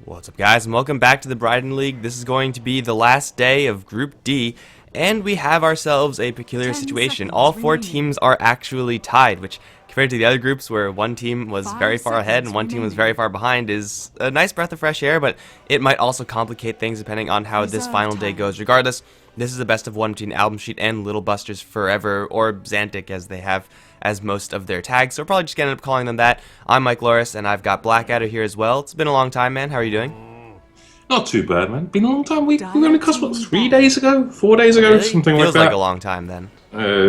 What's up, guys, and welcome back to the Bridon League. This is going to be the last day of Group D, and we have ourselves a peculiar situation. All four teams are actually tied, which, compared to the other groups where one team was very far ahead and one team was very far behind, is a nice breath of fresh air, but it might also complicate things depending on how this final day goes. Regardless, this is a best of one between AlbumSheet and Little Busters Forever, or Xantic as they have as most of their tags, so we're probably just gonna end up calling them that. I'm Mike Loris, and I've got Blackadder here as well. It's been a long time, man. How are you doing? Not too bad, man. Been a long time. We only cussed, what, 3 days ago? 4 days ago? Really? Something Feels like that. like a long time then.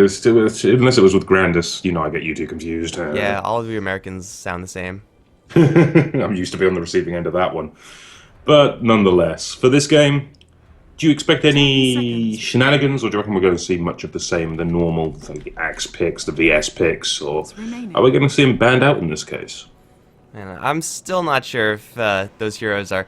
Still, unless it was with Grandis, I get you two confused. Yeah, all of you Americans sound the same. I'm used to being on the receiving end of that one. But nonetheless, for this game, do you expect any shenanigans, or do you reckon we're going to see much of the same, the normal, like the Axe picks, the VS picks, or are we going to see them banned out in this case? And I'm still not sure if those heroes are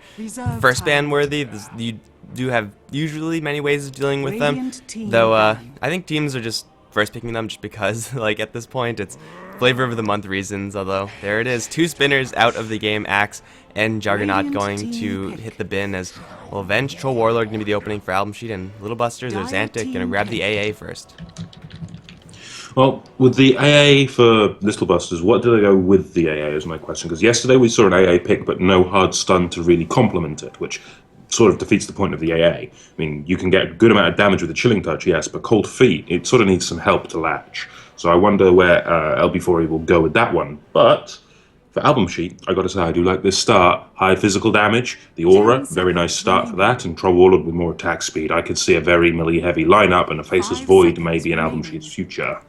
first ban worthy. You do have usually many ways of dealing with them, though I think teams are just first picking them just because, like, at this point, it's flavor of the month reasons. Although there it is, 2 spinners out of the game, Axe and Juggernaut going to hit the bin as well. Venge, Troll Warlord going to be the opening for AlbumSheet, and Little Busters or Xantic going to grab the AA first. Well, with the AA for Little Busters, what do they go with the AA is my question. Because yesterday we saw an AA pick, but no hard stun to really complement it, which sort of defeats the point of the AA. I mean, you can get a good amount of damage with a Chilling Touch, yes, but Cold Feet, it sort of needs some help to latch. So I wonder where LB4e will go with that one. But for AlbumSheet, I got to say, I do like this start. High physical damage, the Aura, very nice start for that, and Troll Warlord with more attack speed. I could see a very melee-heavy lineup, and a Faceless Void maybe in AlbumSheet's future.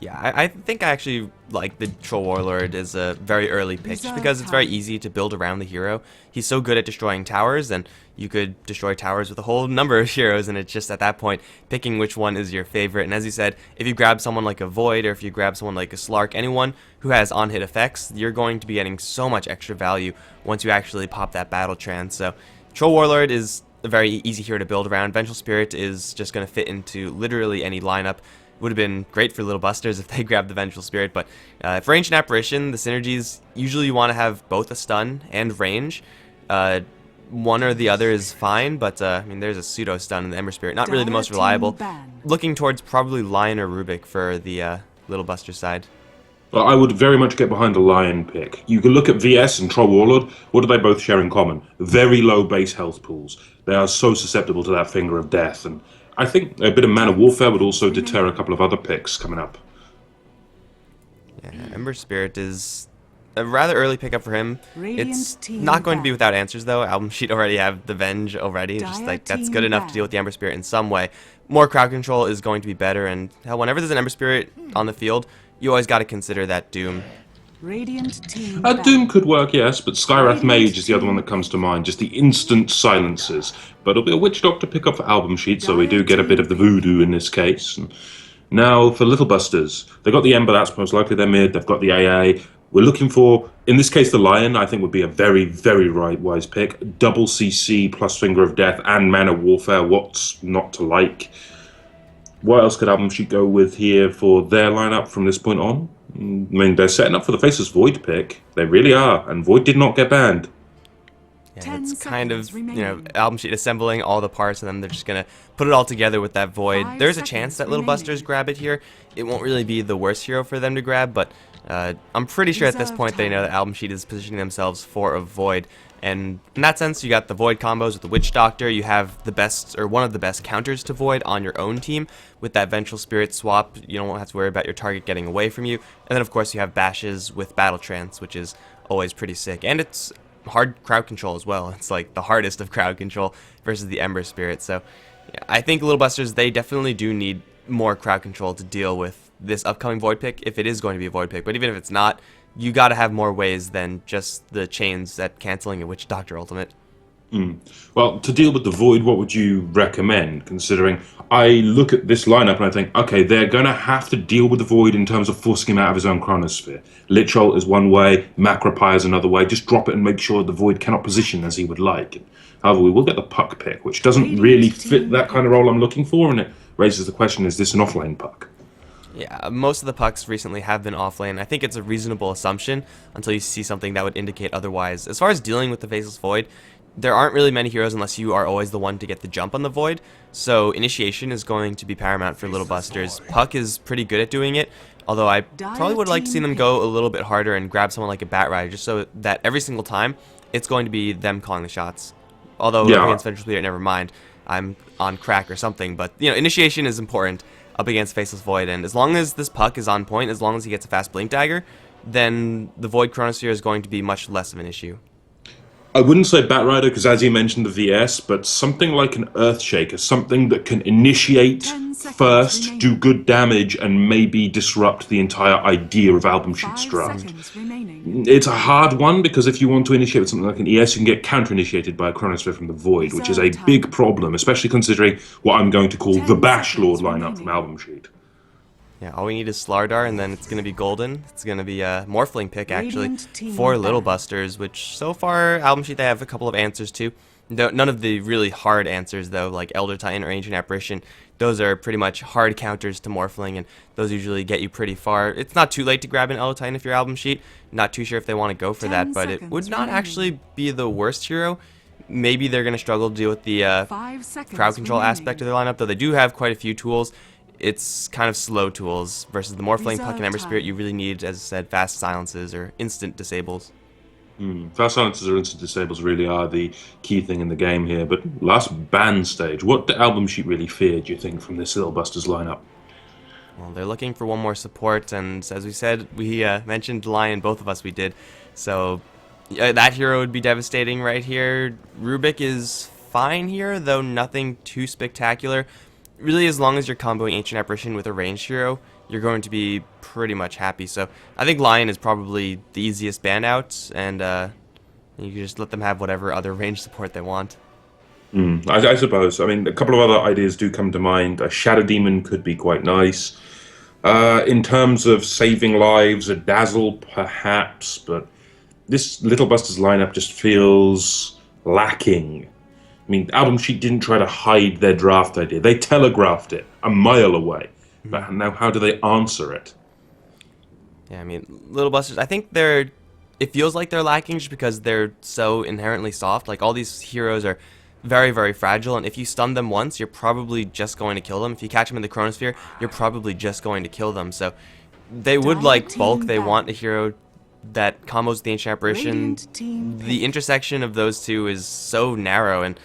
Yeah, I think I actually like the Troll Warlord as a very early pick, just because it's very easy to build around the hero. He's so good at destroying towers, and you could destroy towers with a whole number of heroes, and it's just at that point picking which one is your favorite. And as you said, if you grab someone like a Void, or if you grab someone like a Slark, anyone who has on-hit effects, you're going to be getting so much extra value once you actually pop that Battle Trance. So Troll Warlord is a very easy hero to build around. Vengeful Spirit is just going to fit into literally any lineup. Would have been great for Little Busters if they grabbed the Vengeful Spirit, but for Ancient Apparition, the synergies, usually you want to have both a stun and range. One or the other is fine, but I mean, there's a pseudo stun in the Ember Spirit, not really the most reliable. Looking towards probably Lion or Rubik for the Little Buster side. Well, I would very much get behind a Lion pick. You can look at VS and Troll Warlord. What do they both share in common? Very low base health pools. They are so susceptible to that Finger of Death, and I think a bit of Mana Warfare would also deter a couple of other picks coming up. Yeah, Ember Spirit is a rather early pickup for him. It's not going to be without answers, though. AlbumSheet already have the Venge already. Just like, that's good enough to deal with the Ember Spirit in some way. More crowd control is going to be better, and hell, whenever there's an Ember Spirit on the field, you always got to consider that Doom. Doom could work, yes, but Skywrath Mage is the other one that comes to mind. Just the instant silences. But it'll be a Witch Doctor pickup for AlbumSheet, so we do get a bit of the voodoo in this case. And now for Little Busters, they got the Ember, that's most likely their mid. They've got the AA. We're looking for, in this case, the Lion, I think would be a very, very wise pick. Double CC plus Finger of Death and Mana Warfare. What's not to like? What else could AlbumSheet go with here for their lineup from this point on? I mean, they're setting up for the Faceless Void pick. They really are, and Void did not get banned. Yeah, it's kind of, AlbumSheet assembling all the parts, and then they're just going to put it all together with that Void. There's a chance that Little Busters grab it here. It won't really be the worst hero for them to grab, but I'm pretty sure at this point they know that AlbumSheet is positioning themselves for a Void. And in that sense, you got the Void combos with the Witch Doctor. You have the best, or one of the best counters to Void on your own team with that Vengeful Spirit swap. You don't have to worry about your target getting away from you. And then, of course, you have bashes with Battle Trance, which is always pretty sick. And it's hard crowd control as well. It's like the hardest of crowd control versus the Ember Spirit. So yeah, I think Little Busters, they definitely do need more crowd control to deal with this upcoming Void pick, if it is going to be a Void pick. But even if it's not, you got to have more ways than just the chains at canceling a Witch Doctor ultimate. Well, to deal with the Void, what would you recommend, considering I look at this lineup and I think, okay, they're going to have to deal with the Void in terms of forcing him out of his own chronosphere. Lich Ult is one way, Macropie is another way. Just drop it and make sure the Void cannot position as he would like. However, we will get the Puck pick, which doesn't really fit that kind of role I'm looking for, and it raises the question, is this an offlane Puck? Yeah, most of the pucks recently have been offlane. I think it's a reasonable assumption until you see something that would indicate otherwise. As far as dealing with the Faceless Void, there aren't really many heroes unless you are always the one to get the jump on the Void, so initiation is going to be paramount for Little Busters. Puck is pretty good at doing it, although I probably would like to see them go a little bit harder and grab someone like a Bat Rider, just so that every single time, it's going to be them calling the shots. Although against Vengeful Spirit, never mind, I'm on crack or something, but initiation is important up against Faceless Void, and as long as this puck is on point, as long as he gets a fast Blink Dagger, then the Void Chronosphere is going to be much less of an issue. I wouldn't say Bat Rider, because as you mentioned the VS, but something like an Earthshaker, something that can initiate first, do good damage, and maybe disrupt the entire idea of AlbumSheet Strat. It's a hard one, because if you want to initiate with something like an ES, you can get counter-initiated by a Chronosphere from the Void, which is a big problem, especially considering what I'm going to call the Bash Lord lineup from AlbumSheet. Yeah, all we need is Slardar, and then it's going to be golden. It's going to be a Morphling pick, actually, for Little Busters, which so far, AlbumSheet, they have a couple of answers to. None of the really hard answers, though, like Elder Titan or Ancient Apparition. Those are pretty much hard counters to Morphling, and those usually get you pretty far. It's not too late to grab an Elder Titan if you're AlbumSheet. Not too sure if they want to go for that, but it would not actually be the worst hero. Maybe they're going to struggle to deal with the crowd control aspect of their lineup, though they do have quite a few tools. It's kind of slow tools versus the Morphling, Puck, and Ember Spirit. You really need, as I said, fast silences or instant disables. Fast silences or instant disables really are the key thing in the game here. But last ban stage, what do AlbumSheet really fear, do you think, from this Little Busters lineup? Well, they're looking for one more support, and as we said, we mentioned Lion, both of us we did. So that hero would be devastating right here. Rubik is fine here, though nothing too spectacular. Really, as long as you're comboing Ancient Apparition with a ranged hero, you're going to be pretty much happy. So I think Lion is probably the easiest ban out, and you can just let them have whatever other range support they want. I suppose. I mean, a couple of other ideas do come to mind. A Shadow Demon could be quite nice. In terms of saving lives, a Dazzle perhaps, but this Little Busters lineup just feels lacking. I mean, AlbumSheet didn't try to hide their draft idea. They telegraphed it a mile away. But now how do they answer it? Yeah, I mean, Little Busters, I think it feels like they're lacking just because they're so inherently soft. Like, all these heroes are very, very fragile, and if you stun them once, you're probably just going to kill them. If you catch them in the Chronosphere, you're probably just going to kill them. So they would like bulk. They want a hero that combos the Ancient Apparition. The intersection of those two is so narrow, and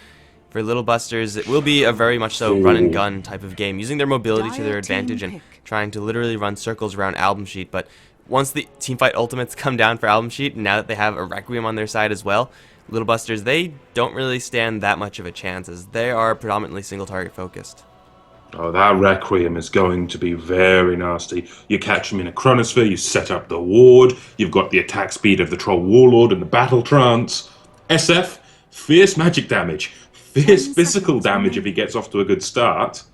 for Little Busters, it will be a very much so run-and-gun type of game, using their mobility to their advantage and trying to literally run circles around AlbumSheet. But once the Teamfight Ultimates come down for AlbumSheet, now that they have a Requiem on their side as well, Little Busters, they don't really stand that much of a chance, as they are predominantly single-target focused. Oh, that Requiem is going to be very nasty. You catch him in a Chronosphere, you set up the ward, you've got the attack speed of the Troll Warlord and the Battle Trance. SF, fierce magic damage. Fierce physical damage if he gets off to a good start.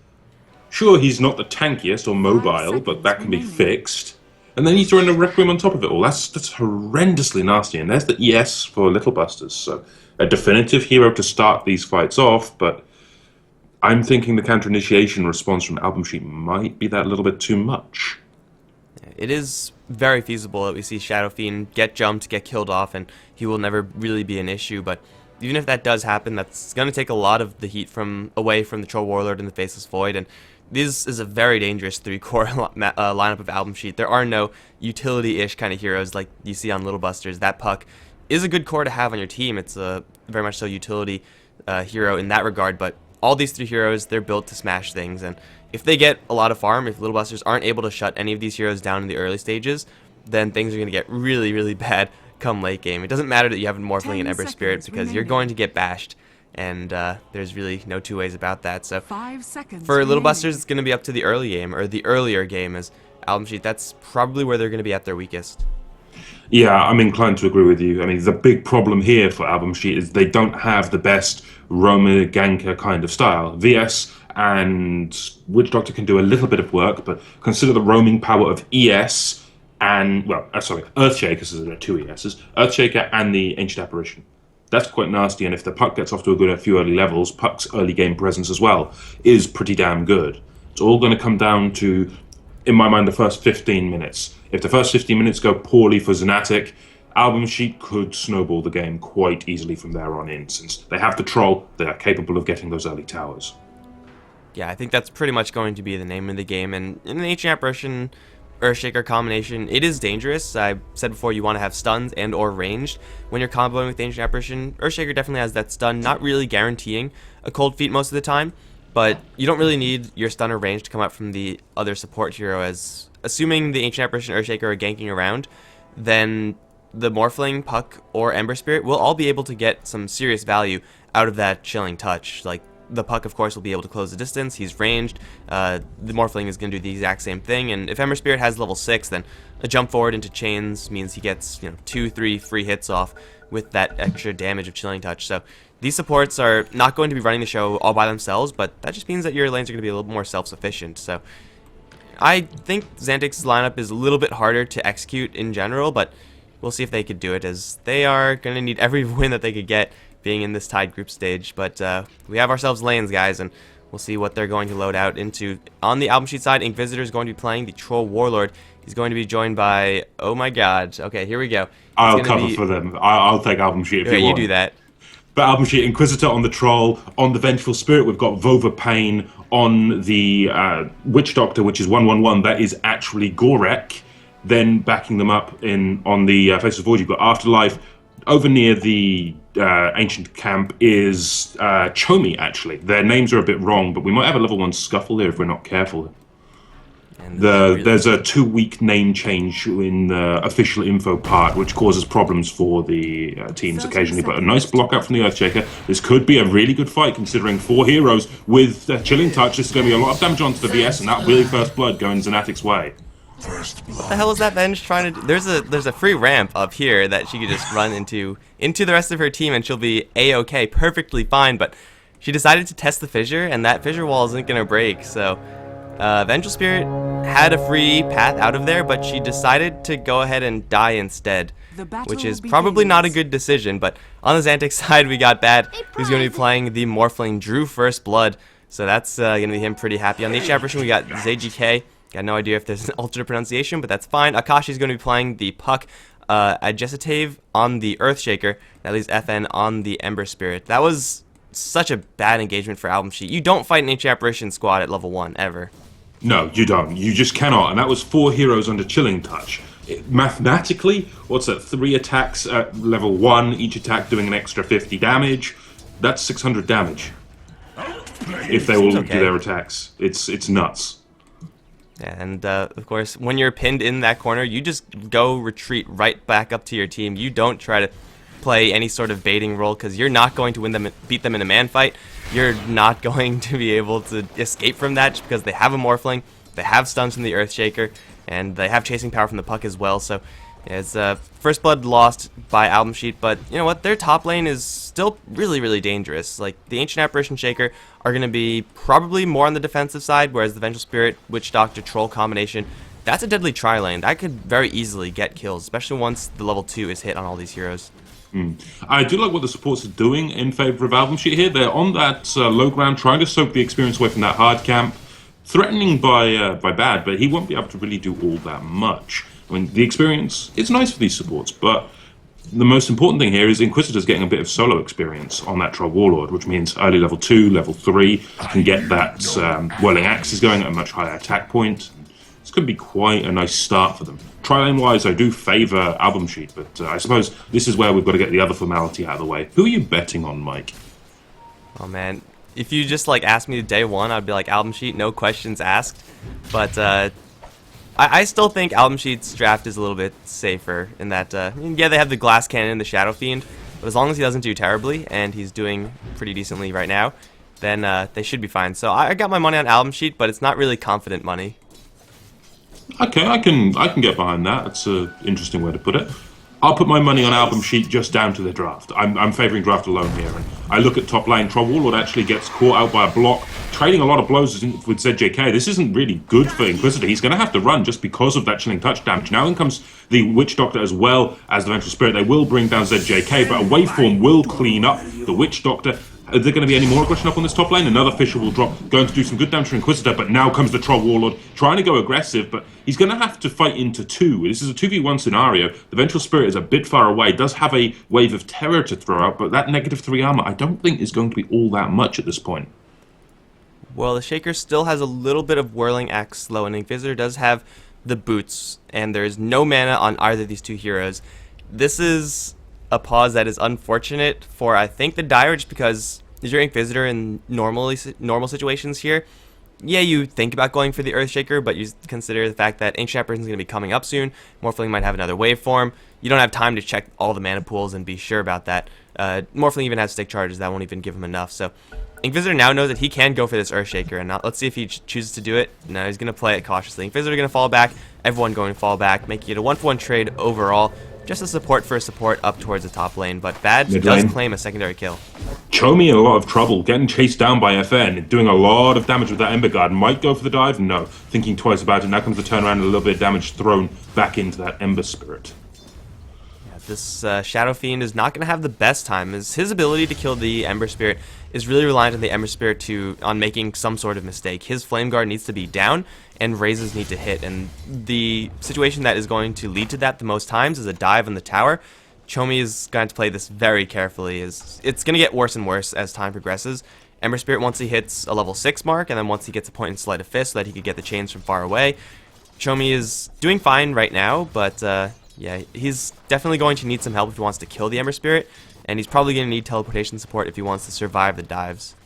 Sure, he's not the tankiest or mobile, but that can be fixed. And then you throw in a Requiem on top of it all. That's horrendously nasty. And there's the ES for Little Busters. So a definitive hero to start these fights off, but I'm thinking the counter-initiation response from AlbumSheet might be that little bit too much. It is very feasible that we see Shadow Fiend get jumped, get killed off, and he will never really be an issue, but even if that does happen, that's going to take a lot of the heat away from the Troll Warlord and the Faceless Void, and this is a very dangerous three-core lineup of AlbumSheet. There are no utility-ish kind of heroes like you see on Little Busters. That Puck is a good core to have on your team. It's a very much so utility hero in that regard, but all these three heroes, they're built to smash things, and if they get a lot of farm, if Little Busters aren't able to shut any of these heroes down in the early stages, then things are going to get really, really bad come late game. It doesn't matter that you have a Morphling and Ember Spirit, because you're going to get bashed, and there's really no two ways about that. So for Little Busters, it's going to be up to the early game, or the earlier game, as AlbumSheet, that's probably where they're going to be at their weakest. Yeah, I'm inclined to agree with you. I mean, the big problem here for AlbumSheet is they don't have the best Roma Ganker kind of style. VS and Witch Doctor can do a little bit of work, but consider the roaming power of ES and, well, sorry, Earthshaker, because there are two ESs, Earthshaker and the Ancient Apparition. That's quite nasty, and if the Puck gets off to a few early levels, Puck's early game presence as well is pretty damn good. It's all going to come down to in my mind, the first 15 minutes. If the first 15 minutes go poorly for Xanatic, AlbumSheet could snowball the game quite easily from there on in. Since they have the troll, they are capable of getting those early towers. Yeah, I think that's pretty much going to be the name of the game. And in an Ancient Apparition Earthshaker combination, it is dangerous. I said before, you want to have stuns and or ranged when you're comboing with Ancient Apparition. Earthshaker definitely has that stun, not really guaranteeing a cold feet most of the time, but you don't really need your stun or range to come out from the other support hero, as assuming the Ancient Apparition Earthshaker are ganking around, then the Morphling, Puck, or Ember Spirit will all be able to get some serious value out of that Chilling Touch. Like, the Puck, of course, will be able to close the distance. He's ranged. The Morphling is going to do the exact same thing. And if Ember Spirit has level 6, then a jump forward into chains means he gets 2-3 free hits off with that extra damage of Chilling Touch. So these supports are not going to be running the show all by themselves, but that just means that your lanes are going to be a little more self-sufficient. So I think Xantic's lineup is a little bit harder to execute in general, but we'll see if they could do it, as they are going to need every win that they could get being in this tied group stage. But we have ourselves lanes, guys, and we'll see what they're going to load out into. On the AlbumSheet side, Inquisitor is going to be playing the Troll Warlord. He's going to be joined by, oh my god, okay, here we go. I'll cover for them. I'll take AlbumSheet if you want. You do that. But AlbumSheet, Inquisitor on the Troll, on the Vengeful Spirit, we've got Vova Pain. On the Witch Doctor, which is 1/1/1, that is actually Gorek. Then backing them up on the Face of Void, you've got Afterlife. Over near the Ancient Camp is Chomi, actually. Their names are a bit wrong, but we might have a level 1 scuffle here if we're not careful. There's a 2-week name change in the official info part, which causes problems for the teams occasionally. But a nice block out from the Earthshaker. This could be a really good fight, considering 4 heroes with Chilling Touch. This is going to be a lot of damage onto the VS, and that will be First Blood going Xanatic's way. What the hell is that Venge trying to do? There's a free ramp up here that she could just run into the rest of her team, and she'll be a-okay, perfectly fine. But she decided to test the fissure, and that fissure wall isn't gonna break. So Vengeful Spirit had a free path out of there, but she decided to go ahead and die instead, which is probably not a good decision. But on the Xantic side, we got Bad, who's going to be playing the Morphling Drew First Blood. So that's going to be him pretty happy. On the Ancient Apparition, we got ZGK. Got no idea if there's an alternate pronunciation, but that's fine. Akashi's going to be playing the Puck, Adjective on the Earthshaker. That leaves FN on the Ember Spirit. That was such a bad engagement for AlbumSheet. You don't fight an Ancient Apparition squad at level 1, ever. No, you don't. You just cannot. And that was 4 heroes under Chilling Touch. Mathematically, what's that? 3 attacks at level 1, each attack doing an extra 50 damage. That's 600 damage. If they all do their attacks. It's nuts. And, of course, when you're pinned in that corner, you just go retreat right back up to your team. You don't try to play any sort of baiting role, because you're not going to beat them in a man fight. You're not going to be able to escape from that just because they have a Morphling, they have stuns from the Earthshaker, and they have chasing power from the Puck as well. So it's First Blood lost by AlbumSheet, but you know what? Their top lane is still really, really dangerous. Like, the Ancient Apparition Shaker are going to be probably more on the defensive side, whereas the Vengeful Spirit, Witch Doctor, Troll combination, that's a deadly tri-lane. That could very easily get kills, especially once the level 2 is hit on all these heroes. I do like what the supports are doing in favour of AlbumSheet here. They're on that low ground, trying to soak the experience away from that hard camp. Threatening by Bad, but he won't be able to really do all that much. I mean, the experience, it's nice for these supports, but the most important thing here is Inquisitor's getting a bit of solo experience on that Troll Warlord, which means early level 2, level 3, can get that Whirling Axes going at a much higher attack point. This could be quite a nice start for them. Tri-lane-wise, I do favour AlbumSheet, but I suppose this is where we've got to get the other formality out of the way. Who are you betting on, Mike? Oh, man. If you just, asked me day 1, I'd be like, AlbumSheet, no questions asked. But, I still think AlbumSheet's draft is a little bit safer in that, yeah, they have the Glass Cannon and the Shadow Fiend, but as long as he doesn't do terribly, and he's doing pretty decently right now, then they should be fine. So I got my money on AlbumSheet, but it's not really confident money. Okay, I can get behind that. That's an interesting way to put it. I'll put my money on AlbumSheet just down to the draft. I'm favouring draft alone here. And I look at top lane. Troll Warlord actually gets caught out by a block, trading a lot of blows with ZJK. This isn't really good for Inquisitor. He's going to have to run just because of that Chilling Touch damage. Now in comes the Witch Doctor as well as the Vengeful Spirit. They will bring down ZJK, but a waveform will clean up the Witch Doctor. Is there going to be any more aggression up on this top lane? Another Fissure will drop, going to do some good damage to Inquisitor, but now comes the Troll Warlord, trying to go aggressive, but he's going to have to fight into 2. This is a 2v1 scenario. The Vengeful Spirit is a bit far away, does have a Wave of Terror to throw out, but that -3 armor I don't think is going to be all that much at this point. Well, the Shaker still has a little bit of Whirling Axe slow, and Inquisitor does have the boots, and there's no mana on either of these two heroes. This is a pause that is unfortunate for, I think, the Dire, just because is your Inquisitor in normal situations here. Yeah, you think about going for the Earthshaker, but you consider the fact that Ancient Apparition is going to be coming up soon. Morphling might have another waveform. You don't have time to check all the mana pools and be sure about that. Morphling even has stick charges that won't even give him enough. So Inquisitor now knows that he can go for this Earthshaker, and now, let's see if he chooses to do it. No, he's going to play it cautiously. Inquisitor going to fall back, everyone going to fall back, making it a 1-for-1 trade overall. Just a support for a support up towards the top lane, but Bad does claim a secondary kill. Chomi in a lot of trouble, getting chased down by FN, doing a lot of damage with that Ember Guard. Might go for the dive? No. Thinking twice about it. Now comes the turnaround and a little bit of damage thrown back into that Ember Spirit. Yeah, this Shadow Fiend is not going to have the best time, as his ability to kill the Ember Spirit is really reliant on the Ember Spirit on making some sort of mistake. His Flame Guard needs to be down, and raises need to hit, and the situation that is going to lead to that the most times is a dive on the tower. Chomi is going to play this very carefully. It's going to get worse and worse as time progresses. Ember Spirit, once he hits a level 6 mark, and then once he gets a point in Sleight of Fist so that he could get the chains from far away. Chomi is doing fine right now, but yeah, he's definitely going to need some help if he wants to kill the Ember Spirit, and he's probably going to need teleportation support if he wants to survive the dives.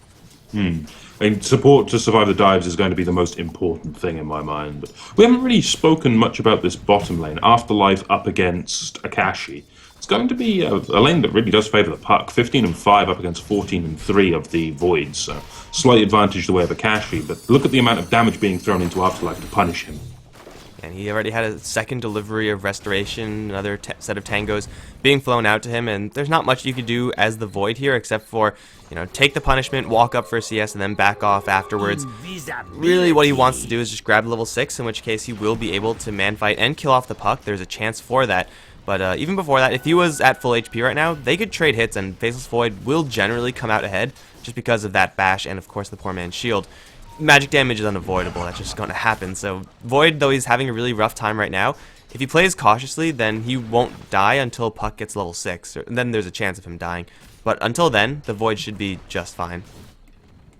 And support to survive the dives is going to be the most important thing in my mind. But we haven't really spoken much about this bottom lane. Afterlife up against Akashi. It's going to be a lane that really does favour the puck. 15-5 up against 14-3 of the Voids. So slight advantage the way of Akashi, but look at the amount of damage being thrown into Afterlife to punish him. And he already had a second delivery of Restoration, another set of tangos being flown out to him, and there's not much you could do as the Void here except for, you know, take the punishment, walk up for a CS, and then back off afterwards. Really what he wants to do is just grab level 6, in which case he will be able to man fight and kill off the puck. There's a chance for that. But even before that, if he was at full HP right now, they could trade hits, and Faceless Void will generally come out ahead just because of that bash and, of course, the poor man's shield. Magic damage is unavoidable. That's just going to happen. So Void, though he's having a really rough time right now, if he plays cautiously, then he won't die until Puck gets level 6. And then there's a chance of him dying. But until then, the Void should be just fine.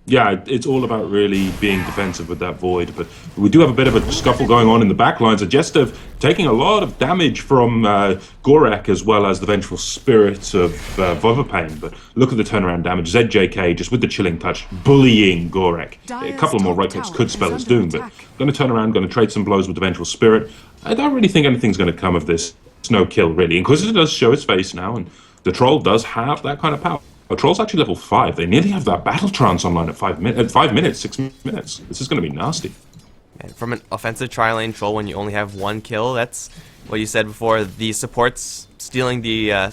Yeah, it's all about really being defensive with that Void, but we do have a bit of a scuffle going on in the backlines. Adjustive taking a lot of damage from Gorek as well as the Vengeful Spirit of Vovapane, but look at the turnaround damage. ZJK just with the Chilling Touch, bullying Gorek. A couple of more right clicks could spell his doom, but going to turn around, going to trade some blows with the Vengeful Spirit. I don't really think anything's going to come of this. It's no kill, really. Inquisitor does show his face now, and the Troll does have that kind of power. The Troll's actually level 5. They nearly have that Battle Trance online at 5 minutes, 6 minutes. This is going to be nasty. And from an offensive tri-lane Troll, when you only have 1 kill, that's what you said before. The supports stealing the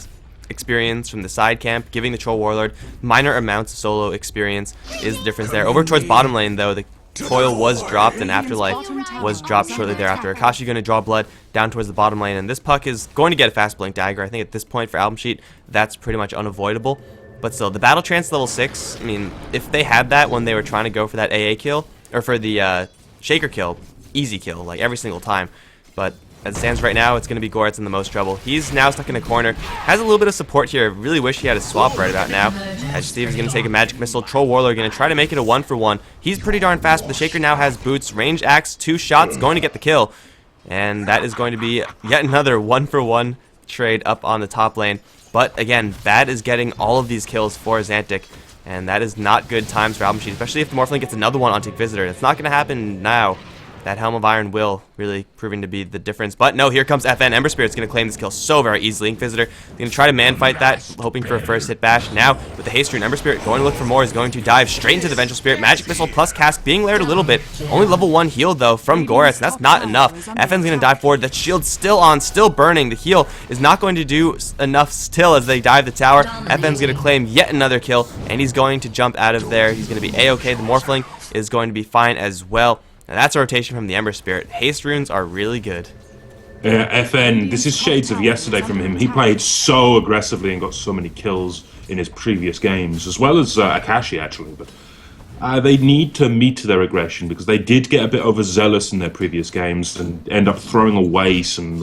experience from the side camp, giving the Troll Warlord minor amounts of solo experience is the difference there. Over towards bottom lane, though, the Coil was dropped, and Afterlife was dropped shortly thereafter. Akashi going to draw blood down towards the bottom lane, and this Puck is going to get a fast blink dagger. I think at this point for AlbumSheet, that's pretty much unavoidable. But still, the Battle Trance level 6, I mean, if they had that when they were trying to go for that AA kill, or for the Shaker kill, easy kill, like every single time. But as it stands right now, it's going to be Goretz in the most trouble. He's now stuck in a corner, has a little bit of support here. Really wish he had a swap right about now. As Steve is going to take a Magic Missile, Troll Warlord going to try to make it a 1-for-1. He's pretty darn fast, but the Shaker now has boots, range axe, 2 shots, going to get the kill. And that is going to be yet another 1-for-1 trade up on the top lane. But again, Bad is getting all of these kills for Xantic, and that is not good times for AlbumSheet, especially if the Morphling gets another one on Inquisitor. It's not going to happen now. That Helm of Iron will really proving to be the difference. But no, here comes FN. Ember Spirit's going to claim this kill so very easily. Inquisitor going to try to man fight that, hoping for a first hit bash. Now, with the haste rune, Ember Spirit going to look for more, is going to dive straight into the Vengeful Spirit. Magic Missile plus Cask being layered a little bit. Only level 1 heal, though, from Goretz. That's not enough. FN's going to dive forward. That shield's still on, still burning. The heal is not going to do enough still as they dive the tower. FN's going to claim yet another kill, and he's going to jump out of there. He's going to be A-okay. The Morphling is going to be fine as well. And that's a rotation from the Ember Spirit. Haste runes are really good. FN, this is shades of yesterday from him. He played so aggressively and got so many kills in his previous games, as well as Akashi, actually. But they need to meet their aggression because they did get a bit overzealous in their previous games and end up throwing away some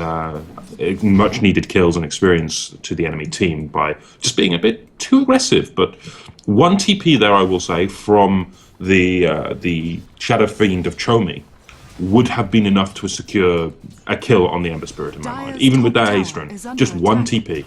much-needed kills and experience to the enemy team by just being a bit too aggressive. But one TP there, I will say, from the Shadow Fiend of Chomi would have been enough to secure a kill on the Ember Spirit in my mind, even with that haste run. Just one TP.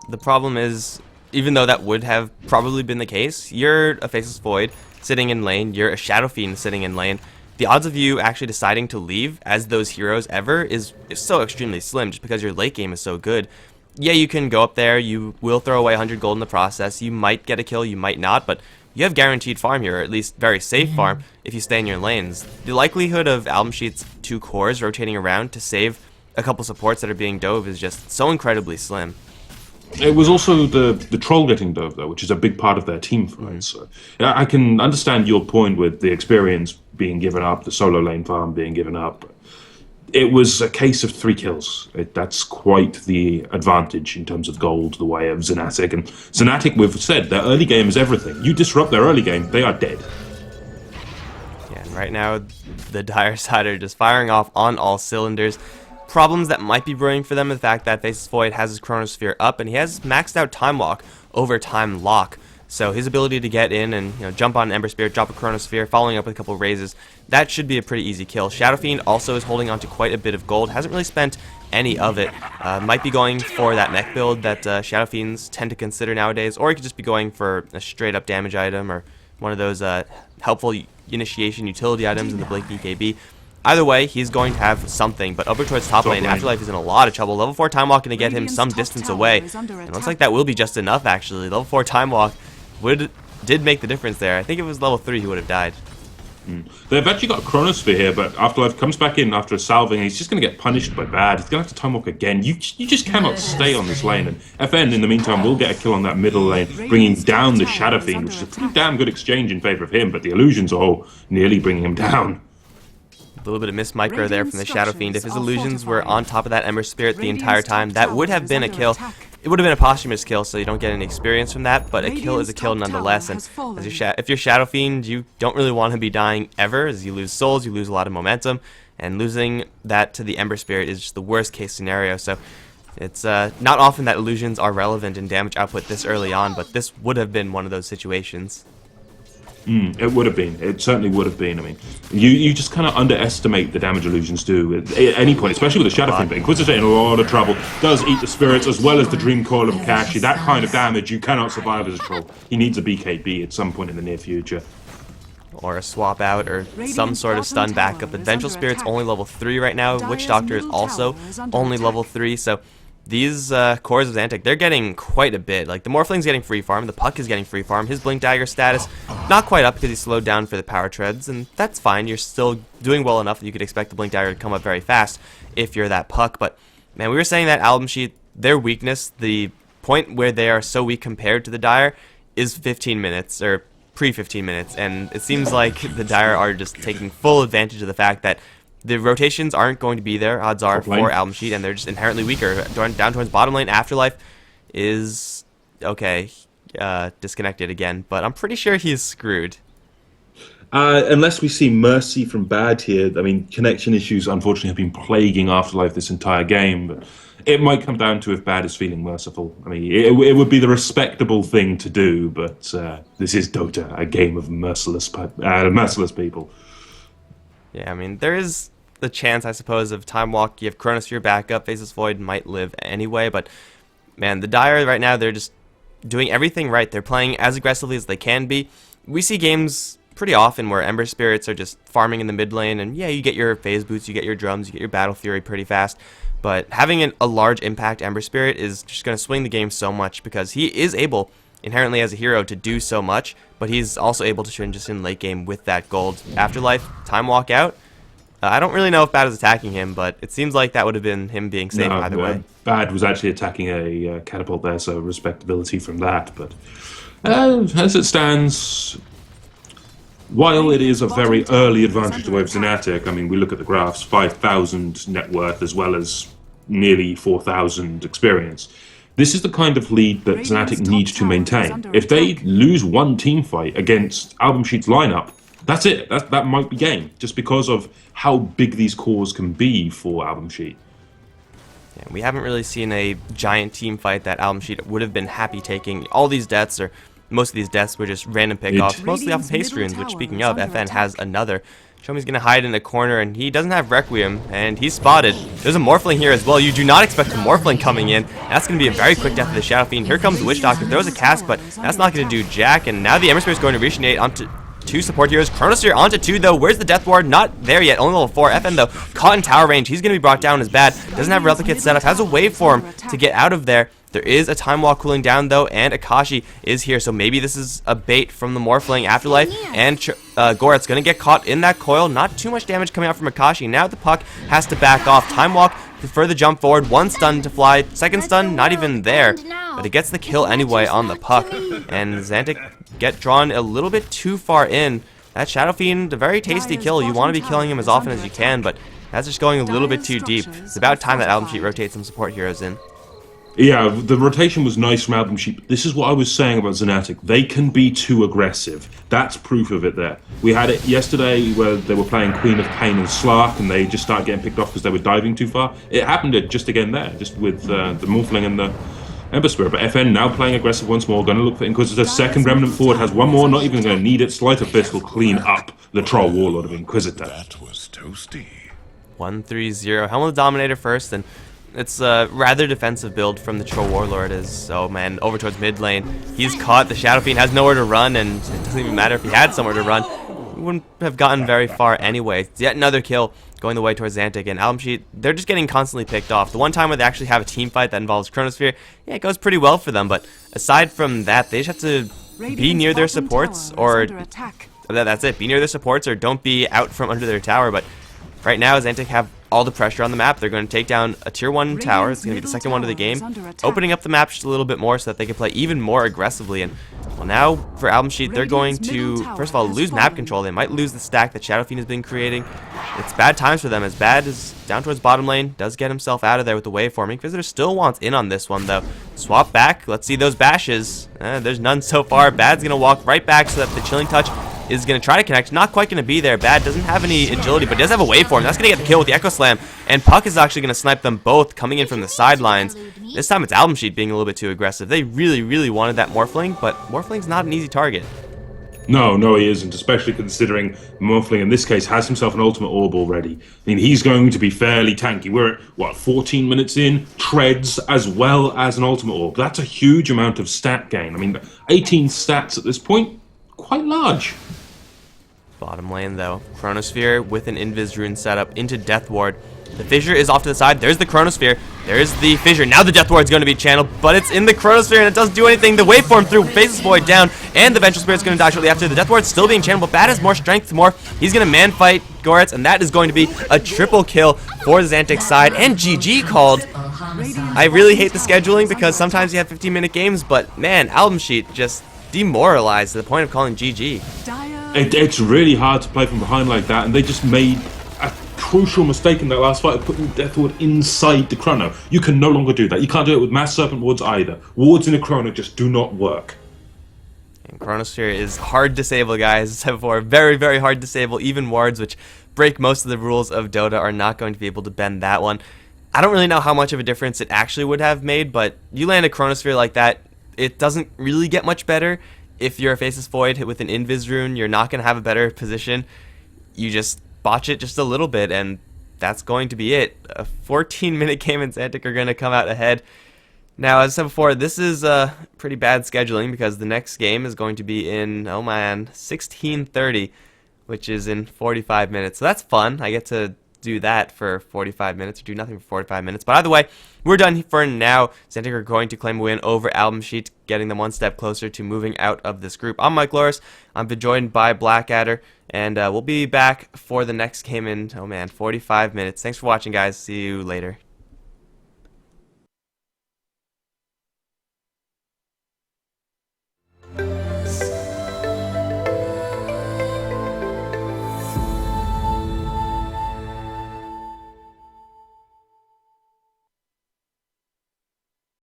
The problem is, even though that would have probably been the case, you're a Faceless Void sitting in lane, you're a Shadow Fiend sitting in lane. The odds of you actually deciding to leave as those heroes ever is so extremely slim just because your late game is so good. Yeah, you can go up there, you will throw away 100 gold in the process, you might get a kill, you might not, but you have guaranteed farm here, or at least very safe farm, if you stay in your lanes. The likelihood of AlbumSheet's 2 cores rotating around to save a couple supports that are being dove is just so incredibly slim. It was also the troll getting dove, though, which is a big part of their team fight. So I can understand your point with the experience being given up, the solo lane farm being given up. It was a case of 3 kills. That's quite the advantage in terms of gold, the way of Xanatic. And Xanatic, we've said, their early game is everything. You disrupt their early game, they are dead. Yeah, and right now, the Dire side are just firing off on all cylinders. Problems that might be brewing for them is the fact that Faceless Void has his Chronosphere up, and he has maxed out Time Walk over Time Lock. So his ability to get in and jump on an Ember Spirit, drop a Chronosphere, following up with a couple of raises, that should be a pretty easy kill. Shadow Fiend also is holding on to quite a bit of gold, hasn't really spent any of it. Might be going for that mech build that Shadow Fiends tend to consider nowadays, or he could just be going for a straight up damage item or one of those helpful initiation utility items in the Blink EKB. Either way, he's going to have something, but over towards top lane, Afterlife is in a lot of trouble. Level 4 Time Walk going to get him some distance away, and it looks like that will be just enough, actually. Level 4 Time Walk did make the difference there. I think if it was level 3, he would have died. They've actually got a Chronosphere here, but Afterlife comes back in after a salving, and he's just going to get punished by bad. He's going to have to Time Walk again. You just cannot stay on this lane, and FN, in the meantime, will get a kill on that middle lane, bringing down the Shadow Fiend, which is a pretty damn good exchange in favor of him, but the illusions are nearly bringing him down. A little bit of missed micro there from the Shadow Fiend. If his illusions were on top of that Ember Spirit the entire time, that would have been a kill. It would have been a posthumous kill, so you don't get any experience from that, but a kill is a kill nonetheless. And if you're Shadow Fiend, you don't really want to be dying ever, as you lose souls, you lose a lot of momentum, and losing that to the Ember Spirit is just the worst case scenario. So it's not often that illusions are relevant in damage output this early on, but this would have been one of those situations. It would have been. It certainly would have been. I mean, you just kind of underestimate the damage illusions do at any point, especially with the Shadow Fiend. But Inquisitor in a lot of trouble, does eat the spirits as well as the Dream Coil of Akashi. That kind of damage you cannot survive as a troll. He needs a BKB at some point in the near future. Or a swap out, or some sort of stun backup. But Vengeful Spirit's only level 3 right now. Witch Doctor is also only level 3, so these cores of Xantic, they're getting quite a bit. Like, the Morphling's getting free farm, the Puck is getting free farm, his Blink Dagger status not quite up because he's slowed down for the power treads, and that's fine. You're still doing well enough that you could expect the Blink Dagger to come up very fast if you're that Puck. But man, we were saying that AlbumSheet, their weakness, the point where they are so weak compared to the Dire, is 15 minutes, or pre-15 minutes, and it seems like the Dire are just taking full advantage of the fact that the rotations aren't going to be there, odds are, for AlbumSheet, and they're just inherently weaker. Down towards bottom lane, Afterlife is, okay, disconnected again, but I'm pretty sure he's screwed. Unless we see mercy from Bad here, I mean, connection issues unfortunately have been plaguing Afterlife this entire game, but it might come down to if Bad is feeling merciful. I mean, it would be the respectable thing to do, but this is Dota, a game of merciless people. Yeah, I mean, there is the chance, I suppose, of Time Walk. You have Chronosphere backup, Faceless Void might live anyway, but man, the Dire right now, they're just doing everything right. They're playing as aggressively as they can be. We see games pretty often where Ember Spirits are just farming in the mid lane, and yeah, you get your phase boots, you get your drums, you get your Battle Fury pretty fast, but having a large impact Ember Spirit is just going to swing the game so much because he is able, inherently as a hero, to do so much, but he's also able to transition late game with that gold. Afterlife, Time Walk out. I don't really know if Bad is attacking him, but it seems like that would have been him being safe either way. Bad was actually attacking a catapult there, so respectability from that. But as it stands, while it is a very early advantage to Fnatic, I mean, we look at the graphs, 5,000 net worth as well as nearly 4,000 experience. This is the kind of lead that Fnatic needs to maintain. If they lose one team fight against AlbumSheet's lineup, that's it. That might be game, just because of how big these cores can be for AlbumSheet. Yeah, we haven't really seen a giant team fight that AlbumSheet would have been happy taking. All these deaths, or most of these deaths, were just random pickoffs, mostly off of haste runes, which, speaking of, FN has another. Shomi's going to hide in a corner, and he doesn't have Requiem, and he's spotted. There's a Morphling here as well. You do not expect a Morphling coming in. That's going to be a very quick death of the Shadow Fiend. Here comes the Witch Doctor. Throws a cast, but that's not going to do jack, and now the Ember Spirit is going to Resonate onto 2 support heroes. Chronosphere onto 2, though. Where's the Death Ward? Not there yet. Only level 4. FN, though, caught in tower range. He's going to be brought down as bad. Doesn't have Replicate set up. Has a wave for him to get out of there. There is a Time Walk cooling down, though, and Akashi is here. So maybe this is a bait from the Morphling Afterlife. And Goret's going to get caught in that coil. Not too much damage coming out from Akashi. Now the puck has to back off. Time Walk to further jump forward. 1 stun to fly. 2nd stun, not even there. But it gets the kill anyway on the puck. And Xantic get drawn a little bit too far in. That Shadow Fiend, a very tasty kill. You want to be killing him as often as you can, but that's just going a little bit too deep. It's about time that AlbumSheet rotates some support heroes in. Yeah, the rotation was nice from AlbumSheet, but this is what I was saying about Fnatic. They can be too aggressive. That's proof of it there. We had it yesterday where they were playing Queen of Pain and Slark, and they just started getting picked off because they were diving too far. It happened just again there, just with the Morphling and the Ember Spirit. But FN now playing aggressive once more, going to look for Inquisitor. Second Remnant forward, has one more, not even going to need it. Sleight of Fist will clean up the Troll Warlord of Inquisitor. That was toasty. 1-3-0. Helm of the Dominator first, and it's a rather defensive build from the Troll Warlord. Oh man, over towards mid lane. He's caught. The Shadow Fiend has nowhere to run, and it doesn't even matter if he had somewhere to run. He wouldn't have gotten very far anyway. It's yet another kill going the way towards Xantic, and AlbumSheet, they're just getting constantly picked off. The one time where they actually have a team fight that involves Chronosphere, yeah, it goes pretty well for them, but aside from that, they just have to be near their supports, or that's it, be near their supports, or don't be out from under their tower. But right now, Xantic have all the pressure on the map. They're going to take down a tier 1 tower. It's going to be the second one of the game, opening up the map just a little bit more so that they can play even more aggressively. And well, now for AlbumSheet, they're going to, first of all, lose map control. They might lose the stack that Shadow Fiend has been creating. It's bad times for them, as Bad is down towards bottom lane, does get himself out of there with the waveforming. Inquisitor still wants in on this one, though. Swap back. Let's see those bashes. There's none so far. Bad's going to walk right back so that the Chilling Touch is going to try to connect. Not quite going to be there. Bad doesn't have any agility, but does have a waveform. That's going to get the kill with the Echo Slam. And Puck is actually going to snipe them both coming in from the sidelines. This time it's AlbumSheet being a little bit too aggressive. They really, really wanted that Morphling, but Morphling's not an easy target. No, he isn't, especially considering Morphling in this case has himself an ultimate orb already. I mean, he's going to be fairly tanky. We're at, what, 14 minutes in? Treads as well as an ultimate orb. That's a huge amount of stat gain. I mean, 18 stats at this point, quite large. Bottom lane, though. Chronosphere with an Invis Rune setup into Death Ward. The Fissure is off to the side. There's the Chronosphere. There's the Fissure. Now the Death Ward's going to be channeled, but it's in the Chronosphere, and it doesn't do anything. The waveform through Faceless Void down, and the Vengeful Spirit's going to die shortly after. The Death Ward's still being channeled, but Bad has more strength, more. He's going to man-fight Goretz, and that is going to be a triple kill for the Xantic side, and GG called. I really hate the scheduling, because sometimes you have 15-minute games, but man, AlbumSheet just demoralized to the point of calling GG. It's really hard to play from behind like that, and they just made a crucial mistake in that last fight of putting Death Ward inside the Chrono. You can no longer do that. You can't do it with Mass Serpent Wards either. Wards in a Chrono just do not work. And Chronosphere is hard to disable, guys. As I said before, very, very hard to disable. Even wards, which break most of the rules of Dota, are not going to be able to bend that one. I don't really know how much of a difference it actually would have made, but you land a Chronosphere like that, it doesn't really get much better. If you're a Faceless Void hit with an Invis Rune, you're not going to have a better position. You just botch it just a little bit, and that's going to be it. A 14-minute game and Xantic are going to come out ahead. Now, as I said before, this is pretty bad scheduling, because the next game is going to be in, oh man, 16:30, which is in 45 minutes. So that's fun. I get to do that for 45 minutes, or do nothing for 45 minutes. But either way, we're done for now. Xantic are going to claim a win over AlbumSheet, getting them one step closer to moving out of this group. I'm Mike Loris. I'm been joined by Blackadder, and we'll be back for the next game in, oh man, 45 minutes. Thanks for watching, guys. See you later.